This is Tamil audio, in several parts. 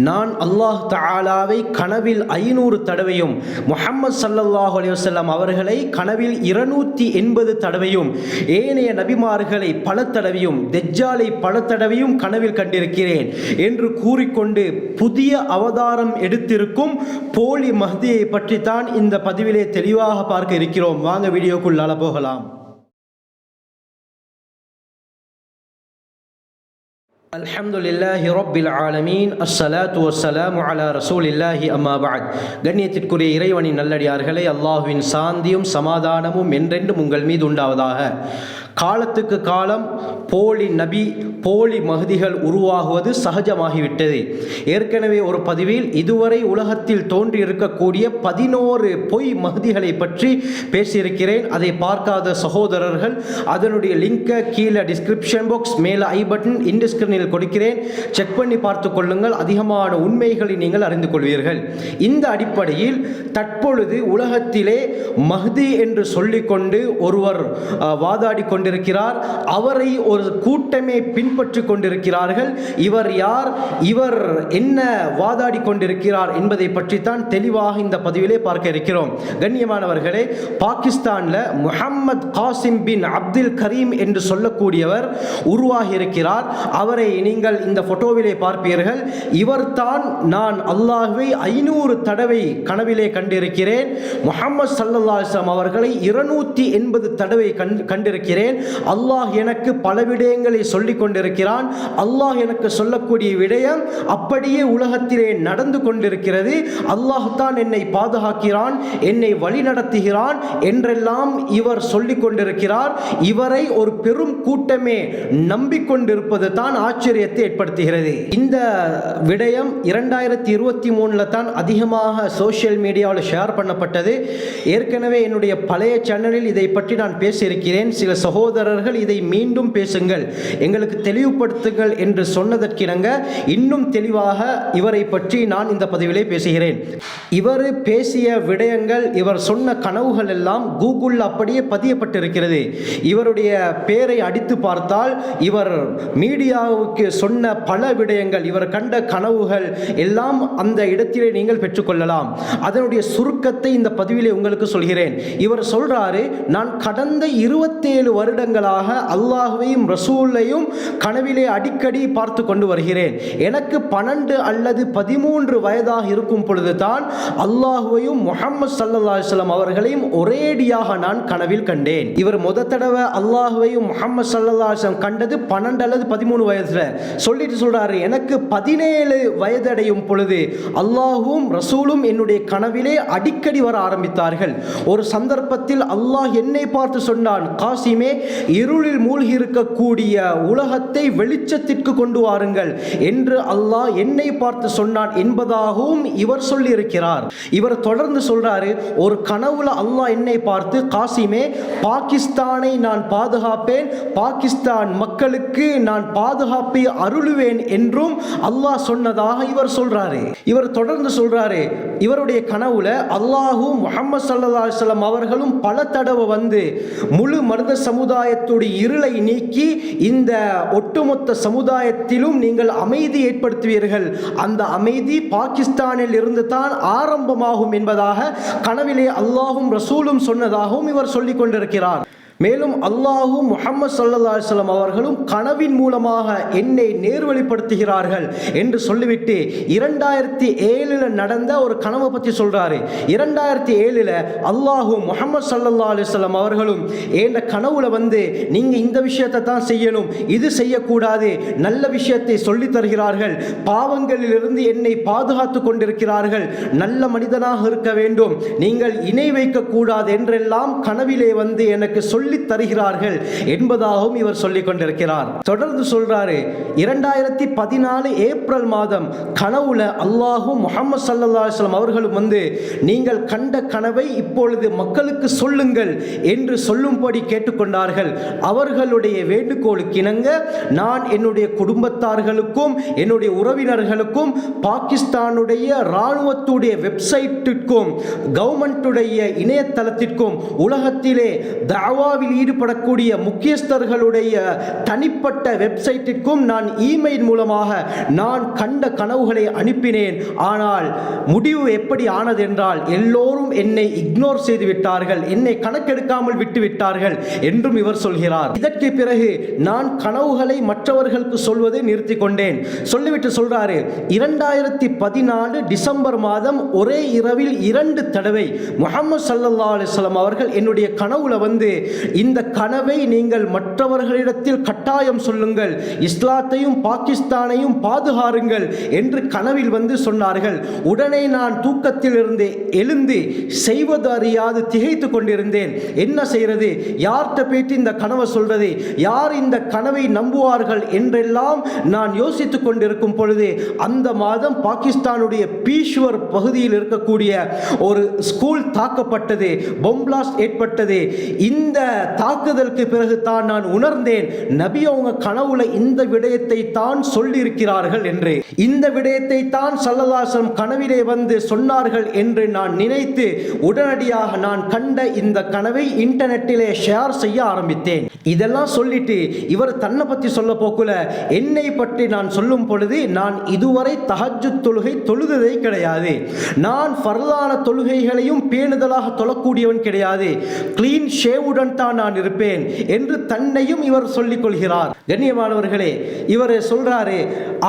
நான் அல்லாஹ் தஆலாவை கனவில் 500 தடவையும் முஹம்மது ஸல்லல்லாஹு அலைஹி வஸல்லம் அவர்களை கனவில் 280 தடவையும் ஏனைய நபிமார்களை பல தடவையும் தெஜ்ஜாலை பல தடவையும் கனவில் கண்டிருக்கிறேன் என்று கூறிக்கொண்டு புதிய அவதாரம் எடுத்திருக்கும் போலி மஹ்தியை பற்றித்தான் இந்த பதிவிலே தெளிவாக பார்க்க இருக்கிறோம். வாங்க வீடியோக்குள்ளால போகலாம். அல்ஹம்துலில்லாஹி ரப்பில் ஆலமீன். அஸ்ஸலாத்து வஸ்ஸலாமு அலா ரசூலில்லாஹி அம்மா பஅத். கண்ணியத்திற்குரிய இறைவனின் நல்லடியார்களே, அல்லாஹ்வின் சாந்தியும் சமாதானமும் என்றென்றும் உங்கள் மீது உண்டாவதாக. காலத்துக்கு காலம் போலி நபி போலி மஹ்திகள் உருவாகுவது சகஜமாகிவிட்டது. ஏற்கனவே ஒரு பதிவில் இதுவரை உலகத்தில் தோன்றி இருக்கக்கூடிய 11 பொய் மஹ்திகளை பற்றி பேசியிருக்கிறேன். அதை பார்க்காத சகோதரர்கள் அதனுடைய லிங்கை கீழே டிஸ்கிரிப்ஷன் பாக்ஸ் மேலே ஐ பட்டன் இன் ஸ்கிரீனில் கொடுக்கிறேன். செக் பண்ணி பார்த்து கொள்ளுங்கள். அதிகமான உண்மைகளை நீங்கள் அறிந்து கொள்வீர்கள். இந்த அடிப்படையில் தற்பொழுது உலகத்திலே மஹ்தி என்று சொல்லிக்கொண்டு ஒருவர் வாதாடி கொண்டிருக்கிறார். அவரை ஒரு கூட்டமே பின்பற்றி கொண்டிருக்கிறார்கள். இவர் யார், இவர் என்ன வாதாடி கொண்டிருக்கிறார் என்பதை பற்றித்தான் தெளிவாக இந்த பதிவிலே பார்க்க இருக்கிறோம். கண்ணியமானவர்களே, பாகிஸ்தானில் முஹம்மது காசிம் பின் அப்துல் கரீம் என்று சொல்லக்கூடியவர் உருவாகி இருக்கிறார். அவரை நீங்கள் இந்த போட்டோவிலே பார்ப்பீர்கள். இவர்தான் நான் அல்லாஹ்வை 500 தடவை கனவிலே கண்டிருக்கிறேன், முஹம்மது ஸல்லல்லாஹு அலைஹி வஸல்லம் அவர்களை 280 தடவை கண்டிருக்கிறேன், அல்லாஹ் எனக்கு பல விடயங்களை சொல்லிக் கொண்டிருக்கிறான், அல்லாஹ் எனக்கு சொல்லக்கூடிய விடயம் அப்படியே உலகத்திலே நடந்து கொண்டிருக்கிறது, அல்லாஹ் தான் என்னை பாதுகாக்கிறான், என்னை வழி நடத்துகிறான் என்றெல்லாம் இவர் சொல்லிக் கொண்டிருக்கிறார். இவரை ஒரு பெரும் கூட்டமே நம்பிக்கொண்டிருப்பது தான் ஆச்சரியத்தை ஏற்படுத்துகிறது. இந்த விடயம் 2023 தான் அதிகமாக சோசியல் மீடியாவில் ஷேர் பண்ணப்பட்டது. ஏற்கனவே என்னுடைய பழைய சேனலில் இதை பற்றி நான் பேசியிருக்கிறேன். சில சகோதரர்கள் இதை மீண்டும் பேசுங்கள், எங்களுக்கு தெளிவுபடுத்துங்கள் என்று சொன்னதற்கிணங்க இன்னும் தெளிவாக இவரை பற்றி நான் இந்த பதிவிலே பேசுகிறேன். இவர் பேசிய விடயங்கள், இவர் சொன்ன கனவுகள் எல்லாம் கூகுளில் அப்படியே பதியப்பட்டிருக்கிறது. இவருடைய பெயரை அடித்து பார்த்தால் இவர் மீடியாவுக்கு சொன்ன பல விடயங்கள், இவர் கண்ட கனவுகள் எல்லாம் அந்த இடத்திலே நீங்கள் பெற்றுக்கொள்ளலாம். அதனுடைய சுருக்கத்தை இந்த பதிவிலே உங்களுக்கு சொல்கிறேன். இவர் சொல்றாரு, நான் கடந்த 27 வருடங்களாக அல்லாஹ்வையும் ரசூலையும் கனவிலே அடிக்கடி பார்த்து கொண்டு வருகிறேன். எனக்கு 12 அல்லது 13 வயதாக இருக்கும் பொழுது தான் அல்லாஹ்வையும் முஹம்மது ஸல்லல்லாஹு அலைஹி வஸல்லம் அவர்களையும் ஒரேடியாக நான் கனவில் கண்டேன். இவர் முத தடவை அல்லாஹ்வையும் முஹம்மது ஸல்லல்லாஹு அலைஹி வஸல்லம் கண்டது 12 அல்லது 13 வயதுல. சொல்லிட்டு சொல்றாரு, எனக்கு 17 வயதடையும் பொழுது அல்லாஹும் ரசூலும் என்னுடைய கனவிலே அடிக்கடி வர ஆரம்பித்தார்கள். ஒரு சந்தர்ப்பத்தில் அல்லாஹ் என்னை பார்த்து சொன்னான், காசிமே, இருளில் மூழ்கி இருக்கக்கூடிய உலகத்தை வெளிச்சத்திற்கு கொண்டு வாருங்கள் என்று அல்லாஹ் என்னை பார்த்து சொன்னான் என்பதாகவும் இவர் சொல்லி இருக்கிறார். இவர் தொடர்ந்து சொல்றாரு, ஒரு கனவுல அல்லாஹ் என்னை பார்த்து, காசிமே, பாகிஸ்தானை நான் பாதுகாப்பேன், பாகிஸ்தான் மக்களுக்கு நான் பாதுகாப்பை அருளுவேன் என்றும் அல்லாஹ் சொன்னதாக இவர் சொல்றாரு. இவர் தொடர்ந்து சொல்றாரு, இவருடைய கனவுல அல்லாஹும் முஹம்மது ஸல்லல்லாஹு அலைஹி வஸல்லம் அவர்களும் பல தடவை வந்து முழு மனித சமுதாயத்துடைய இருளை நீக்கி இந்த ஒட்டுமொத்த சமுதாயத்திலும் நீங்கள் அமைதி ஏற்படுத்துவீர்கள், அந்த அமைதி பாகிஸ்தானில் இருந்து தான் ஆரம்பமாகும் என்பதாக கனவிலே அல்லாஹும் ரசூலும் சொன்னதாகவும் இவர் சொல்லிக் கொண்டிருக்கிறார். மேலும் அல்லாஹும் முஹம்மது ஸல்லல்லாஹு அலைஹி வஸல்லம் அவர்களும் கனவின் மூலமாக என்னை நேர்வழிப்படுத்துகிறார்கள் என்று சொல்லிவிட்டு 2007 நடந்த ஒரு கனவை பற்றி சொல்றாரு. 2007 அல்லாஹும் முஹம்மது ஸல்லல்லாஹு அலைஹி வஸல்லம் அவர்களும் என்ற கனவுல வந்து, நீங்க இந்த விஷயத்தை தான் செய்யணும், இது செய்யக்கூடாது, நல்ல விஷயத்தை சொல்லி தருகிறார்கள், பாவங்களிலிருந்து என்னை பாதுகாத்து கொண்டிருக்கிறார்கள், நல்ல மனிதனாக இருக்க வேண்டும், நீங்கள் இணை வைக்க கூடாது என்றெல்லாம் கனவிலே வந்து எனக்கு சொல்லி தருகிறார்கள் என்பதாகவும் இவர் சொல்லிக் கொண்டிருக்கிறார். தொடர்ந்து சொல்றாரு, 2014 ஏப்ரல் மாதம் கனவுல அல்லாஹும் முஹம்மது ஸல்லல்லாஹு அலைஹி வஸல்லம் அவர்களும் வந்து, நீங்கள் கண்ட கனவை இப்பொழுது மக்களுக்கு சொல்லுங்கள் என்று சொல்லும்படி கேட்டுக்கொண்டார்கள். அவர்களுடைய வேண்டுகோளுக்கு இணங்க நான் என்னுடைய குடும்பத்தார்களுக்கும் என்னுடைய உறவினர்களுக்கும் பாகிஸ்தானுடைய இராணுவத்துடைய வெப்சைட்டிற்கும் கவர்மெண்ட்டுடைய இணையதளத்திற்கும் உலகத்திலே தஅவா தாவாவில் ஈடுபடக்கூடிய முக்கியஸ்தர்களுடைய தனிப்பட்ட வெப்சைட்டிற்கும் நான் இமெயில் மூலமாக நான் கண்ட கனவுகளை அனுப்பினேன். ஆனால் முடிவு எப்படி ஆனது என்றால் எல்லோரும் என்னை இக்னோர் செய்து விட்டார்கள், என்னை கணக்கெடுக்காமல் விட்டு விட்டார்கள் என்றும் இவர் சொல்கிறார். இதற்கு பிறகு நான் கனவுகளை மற்றவர்களுக்கு சொல்வதை நிறுத்தி கொண்டேன். சொல்லிவிட்டு சொல்றாரு, 2014 டிசம்பர் மாதம் ஒரே இரவில் 2 தடவை முஹம்மது ஸல்லல்லாஹு அலைஹி வஸல்லம் அவர்கள் என்னுடைய கனவுல வந்து இந்த கனவை நீங்கள் மற்றவர்களிடத்தில் கட்டாயம் சொல்லுங்கள், இஸ்லாத்தையும் பாகிஸ்தானையும் பாதுகாருங்கள் என்று கனவில் வந்து சொன்னார்கள். உடனே நான் தூக்கத்தில் இருந்து எழுந்து செய்வது அறியாது திகைத்து கொண்டிருந்தேன். என்ன செய்யறது, யார்கிட்ட போயிட்டு இந்த கனவை சொல்றது, யார் இந்த கனவை நம்புவார்கள் என்றெல்லாம் நான் யோசித்துக் கொண்டிருக்கும் பொழுது அந்த மாதம் பாகிஸ்தானுடைய பீஷ்வர் பகுதியில் இருக்கக்கூடிய ஒரு ஸ்கூல் தாக்கப்பட்டது, பொம்பிளாஸ்ட் ஏற்பட்டது. இந்த தாக்குதலுக்கு பிறகு தான் நான் உணர்ந்தேன், நபி அவங்க கனவுல இந்த விடயத்தை தான் சொல்லி இருக்கிறார்கள் என்று, இந்த விடயத்தை தான் ஸல்லல்லாஹு அலைஹி வஸல்லம் கனவிலே வந்து சொன்னார்கள் என்று நான் நினைத்து உடனடியாக நான் கண்ட இந்த கனவை இன்டர்நெட்டிலே ஷேர் செய்ய ஆரம்பித்தேன். இதெல்லாம் சொல்லிட்டு இவர் தன்னை பற்றி சொல்ல போக்குல என்னை பற்றி நான் சொல்லும் பொழுது, நான் இதுவரை தஹஜ்ஜுத் தொழுகை தொழுததே கிடையாது, நான் ஃபர்லான தொழுகைகளையும் பேணுதலாக தொழக்கூடியவன் கிடையாது, கிளீன் ஷேவுடன் தான் நான் இருப்பேன் என்று தன்னையும் இவர் சொல்லிக் கொள்கிறார். கண்ணியமானவர்களே, இவர் சொல்றாரு,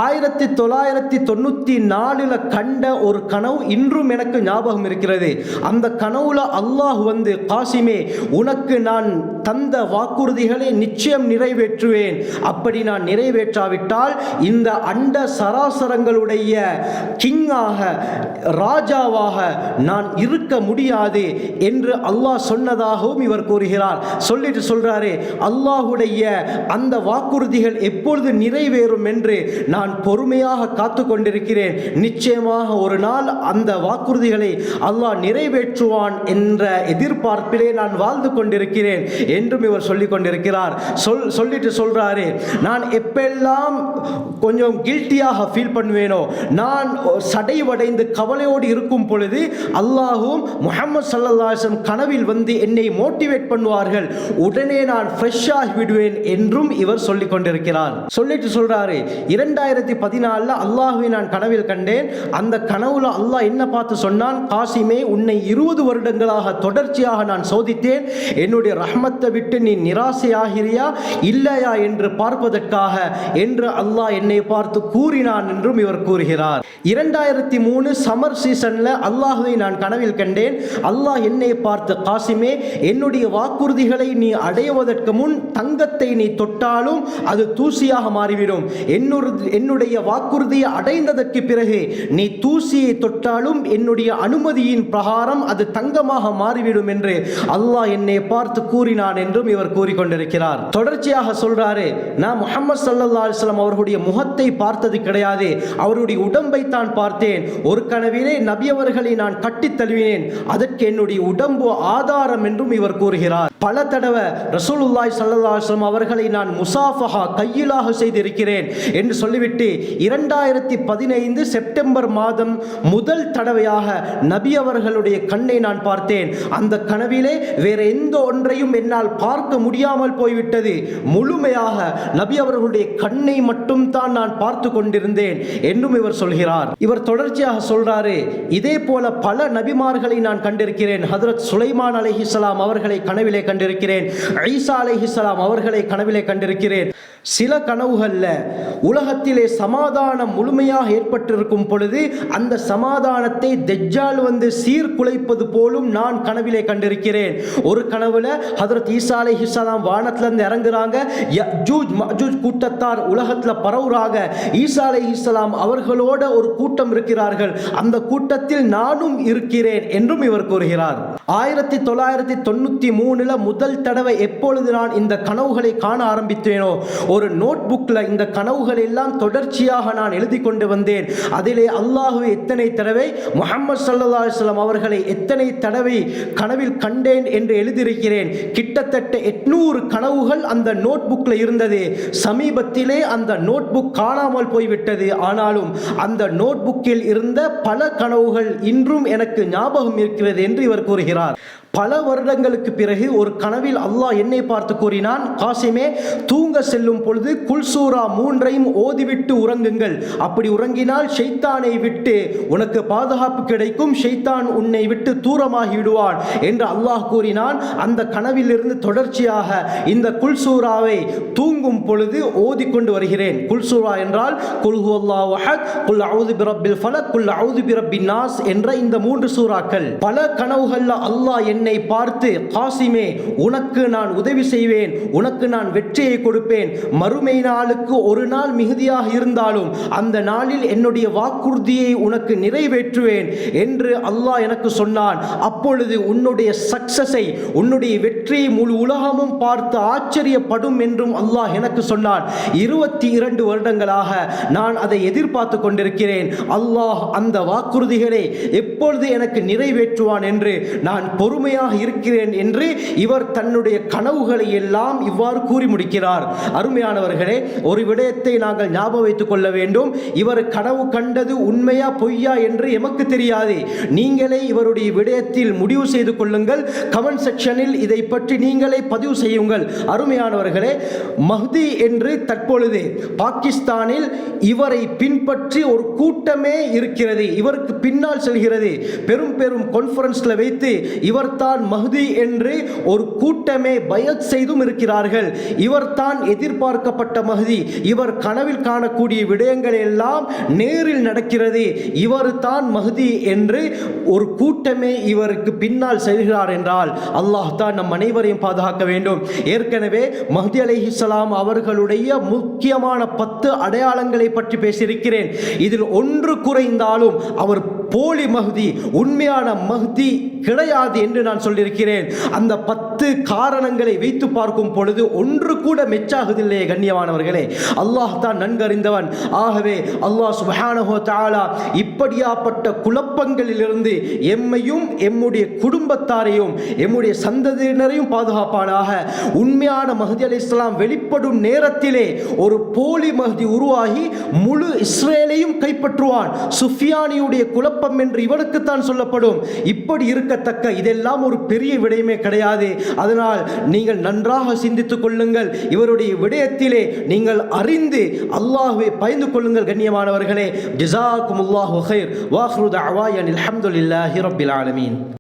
1994 கண்ட ஒரு கனவு இன்றும் எனக்கு ஞாபகம் இருக்கிறது. அந்த கனவுல அல்லாஹ் வந்து, காசிமே உனக்கு நான் தந்த வாக்குறுதிகளை நிச்சயம் நிறைவேற்றுவேன், அப்படி நான் நிறைவேற்றாவிட்டால் இந்த அண்ட சராசரங்களுடைய கிங்காக ராஜாவாக நான் இருக்க முடியாது என்று அல்லாஹ் சொன்னதாகவும் இவர் கூறுகிறார். சொல்லிட்டு சொல்றாரு, அல்லாஹுடைய அந்த வாக்குறுதிகள் எப்பொழுது நிறைவேறும் என்று நான் பொறுமையாக காத்து கொண்டிருக்கிறேன், நிச்சயமாக ஒரு நாள் அந்த வாக்குறுதிகளை அல்லாஹ் நிறைவேற்றுவான் என்ற எதிர்பார்ப்பிலே நான் வாழ்ந்து கொண்டிருக்கிறேன் என்றும் இவர் சொல்லிக் கொண்டிருக்கிறார். சொல்லிட்டு சொல்றாரு, நான் எப்பெல்லாம் கொஞ்சம் கில்ட்டியாக ஃபீல் பண்ணுவேனோ, நான் சடைவடைந்து கவலையோடு இருக்கும் பொழுது அல்லாஹும் முஹம்மது ஸல்லல்லாஹு அலைஹி வஸல்லம் கனவில் வந்து என்னை மோட்டிவேட் பண்ணுவார்கள், உடனே நான் ஃப்ரெஷ் ஆகி விடுவேன் என்றும் இவர் சொல்லிக் கொண்டிருக்கிறார். சொல்லிட்டு சொல்றாரு, 2014 அல்லாஹ்வை நான் கனவில் கண்டேன். அந்த கனவுல அல்லாஹ் என்ன பார்த்து சொன்னான், காசிமே உன்னை 20 வருடங்களாக தொடர்ச்சியாக நான் சோதித்தேன், என்னுடைய ரஹ்மத்தை விட்டு நீ நிராசையாகிறியா இல்லையா என்று பார்ப்பதற்காக என்று அல்லாஹ் என்னை பார்த்து கூறினான் என்றும் இவர் கூறுகிறார். 2003 சம்மர் சீசன்ல அல்லாஹ்வை நான் கனவில் கண்டேன். அல்லாஹ் என்னை பார்த்து, காசிமே என்னுடைய வாக்குறுதிகளை நீ அடைவதற்கு முன் தங்கத்தை நீ தொட்டாலும் அது தூசியாக மாறிவிடும், என்னுடைய வாக்குறுதியை அடைந்ததற்கு பிறகு நீ தூசியை தொட்டாலும் என்னுடைய அனுமதியின் பிரகாரம் அது தங்கமாக மாறிவிடும் என்று அல்லாஹ் என்னை பார்த்து கூறினான் என்றும் இவர் கூறிக்கொண்டிருக்கிறார். தொடர்ச்சியாக சொல்றாரு, நான் முஹம்மது ஸல்லல்லாஹு அலைஹி வஸல்லம் அவர்களுடைய முகத்தை பார்த்தது கிடையாது, அவருடைய உடம்பை தான் பார்த்தேன். ஒரு கனவிலே நபி அவர்களை நான் கட்டித் தழுவினேன், அதற்கு என்னுடைய உடம்பு ஆதாரம் என்றும் இவர் கூறுகிறார். பல தடவை ரசூலுல்லாஹி ஸல்லல்லாஹு அலைஹி வஸல்லம் அவர்களை நான் முசாஃபஹா கையிலாக செய்திருக்கிறேன் என்று சொல்லிவிட்டு 2015 செப்டம்பர் மாதம் முதல் தடவையாக நபி அவர்களுடைய கண்ணை நான் பார்த்தேன். அந்த கனவிலே வேற எந்த ஒன்றையும் என்னால் பார்க்க முடியாமல் போய்விட்டது, முழுமையாக நபி அவர்களுடைய கண்ணை மட்டும் தான் நான் பார்த்து கொண்டிருந்தேன் என்றும் இவர் சொல்கிறார். இவர் தொடர்ச்சியாக சொல்றாரு, இதே போல பல நபிமார்களை நான் கண்டிருக்கிறேன். ஹஜ்ரத் சுலைமான் அலைஹிஸ்ஸலாம் அவர்களை கனவிலே கண்டிருக்கிறேன், ஈசா அலைஹிஸ்ஸலாம் அவர்களை கனவிலே கண்டிருக்கிறேன். சில கனவுகள்ல உலகத்திலே சமாதானம் முழுமையாக ஏற்பட்டிருக்கும் பொழுது அந்த சமாதானத்தை தஜ்ஜால் வந்து சீர்குலைப்பது போலும் நான் கனவிலே கண்டிருக்கிறேன். ஒரு கனவுல ஹஜ்ரத் ஈசா அலைஹிஸ்ஸலாம் வானத்திலிருந்து இறங்குறாங்க, யஜூஜ் மஜூஜ் கூட்டத்தார் உலகத்தில் பரவுறாங்க, ஈசா அலைஹிஸ்ஸலாம் அவர்களோட ஒரு கூட்டம் இருக்கிறார்கள், அந்த கூட்டத்தில் நானும் இருக்கிறேன் என்றும் இவர் கூறுகிறார். 1993 முதல் தடவை எப்பொழுது நான் இந்த கனவுகளை காண ஆரம்பித்தேனோ, ஒரு நோட் புக்கில் இந்த கனவுகள் எல்லாம் தொடர்ச்சியாக நான் எழுதி கொண்டு வந்தேன். அதிலே அல்லாஹ்வை எத்தனை தடவை, முஹம்மது ஸல்லல்லாஹு அலைஹி வஸல்லம் அவர்களை எத்தனை தடவை கனவில் கண்டேன் என்று எழுதியிருக்கிறேன். கிட்டத்தட்ட 800 கனவுகள் அந்த நோட் புக்கில் இருந்தது. சமீபத்திலே அந்த நோட் புக் காணாமல் போய்விட்டது. ஆனாலும் அந்த நோட் புக்கில் இருந்த பல கனவுகள் இன்றும் எனக்கு ஞாபகம் இருக்கிறது என்று இவர் கூறுகிறார். பல வருடங்களுக்கு பிறகு ஒரு கனவில் அல்லாஹ் என்னை பார்த்து கூறினான், காசிமே, தூங்க செல்லும் பொழுது குல் சூரா 3ஐயும் ஓதிவிட்டு உறங்குங்கள். அப்படி உறங்கினால் ஷைத்தானை விட்டு உனக்கு பாதுகாப்பு கிடைக்கும், ஷைத்தான் உன்னை விட்டு தூரமாகி விடுவான் என்று அல்லாஹ் கூறினான். அந்த கனவிலிருந்து தொடர்ச்சியாக இந்த குல் சூராவை தூங்கும் பொழுது ஓதிக்கொண்டு வருகிறேன். குல் சூரா என்றால் குல் ஹுவல்லாஹு அஹத், குல் அஊது பிரப்பில் ஃபலக், குல் அஊது பிரப்பின் நாஸ் என்ற இந்த 3 சூறாக்கள். பல கனவுகள்ல அல்லாஹ் என்னை பார்த்து, காசிமே, உனக்கு நான் உதவி செய்வேன், உனக்கு நான் வெற்றியை கொடுப்பேன், மறுமை நாளுக்கு ஒரு நாள் மிகுதியாக இருந்தாலும் அந்த நாளில் என்னுடைய வாக்குறுதியை உனக்கு நிறைவேற்றுவேன் என்று அல்லாஹ் எனக்கு சொன்னான். அப்பொழுது உன்னுடைய சக்சஸை, உன்னுடைய வெற்றியை முழு உலகமும் பார்த்து ஆச்சரியப்படும் என்றும் அல்லாஹ் எனக்கு சொன்னான். 22 வருடங்களாக நான் அதை எதிர்பார்த்து கொண்டிருக்கிறேன். அல்லாஹ் அந்த வாக்குறுதிகளை எப்பொழுது எனக்கு நிறைவேற்றுவான் என்று நான் பொறுமையாக இருக்கிறேன் என்று இவர் தன்னுடைய கனவுகளை எல்லாம் இவ்வாறு கூறி முடிக்கிறார். அருமையானவர்களே, ஒரு விடயத்தை நாங்கள் ஞாபகம் வைத்துக் கொள்ள வேண்டும். இவர் கனவு கண்டது உண்மையா பொய்யா என்று எமக்கு தெரியாது. நீங்களே இவருடைய விடயத்தில் முடிவு செய்து கொள்ளுங்கள். கமெண்ட் செக்ஷனில் இதை பற்றி நீங்களே பதிவு செய்யுங்கள். அருமையானவர்களே, மஹ்தி என்று தற்பொழுது பாகிஸ்தானில் இவரை பின்பற்றி ஒரு கூட்டமே இருக்கிறது, இவருக்கு பின்னால் செல்கிறது. பெரும் பெரும் கான்ஃபரன்ஸ்ல வைத்து இவர்தான் மஹ்தி என்று ஒரு கூட்டமே பயத் செய்தும் இருக்கிறார்கள். இவர்தான் எதிர்பார்க்கப்பட்ட மஹ்தி. இவர் கனவில் காணக்கூடிய விடயங்கள் எல்லாம் நேரில் நடக்கிறது. இவர் தான் மஹ்தி என்று ஒரு கூட்டமே இவருக்கு பின்னால் செல்கிறார் என்றால் அல்லாஹ் தான் நம் அனைவரையும் பாதுகாக்க வேண்டும். ஏற்கனவே மஹ்தி அலைஹிஸ்ஸலாம் அவர்களுடைய முக்கியமான 10 அடையாளங்களை பற்றி பேசியிருக்கிறேன். இதில் ஒன்று குறைந்தாலும் அவர் போலி மஹ்தி, உண்மையான மஹ்தி கிடையாது என்று நான் சொல்லியிருக்கிறேன். அந்த 10 காரணங்களை வைத்து பார்க்கும் பொழுது ஒன்று கூட மெச்சாகுதில்லையே கண்ணியமானவர்களே. அல்லாஹ் தான் நன்கறிந்தவன். ஆகவே அல்லாஹ் சுப்ஹானஹு வ தஆலா இப்படியாப்பட்ட குழப்பங்களிலிருந்து எம்மையும் எம்முடைய குடும்பத்தாரையும் எம்முடைய சந்ததியினரையும் பாதுகாப்பானாக. உண்மையான மஹ்தி அலைஹிஸ்ஸலாம் வெளிப்படும் நேரத்திலே ஒரு போலி மஹ்தி உருவாகி முழு இஸ்ரேலையும் கைப்பற்றுவான். சுஃபியானியுடைய குழப்பம் என்று இவனுக்குத்தான் சொல்லப்படும். இப்படி இருக்கத்தக்க இதெல்லாம் ஒரு பெரிய விடயமே கிடையாது. அதனால் நீங்கள் நன்றாக சிந்தித்துக் கொள்ளுங்கள். இவருடைய விடயத்திலே நீங்கள் அறிந்து அல்லாஹ்வை பயந்து கொள்ளுங்கள் கண்ணியமானவர்களே. ஜஸாக்குமுல்லாஹு கைர். வ ஆகிரு தஅவானா அல்ஹம்துலில்லாஹி ரப்பில் ஆலமீன்.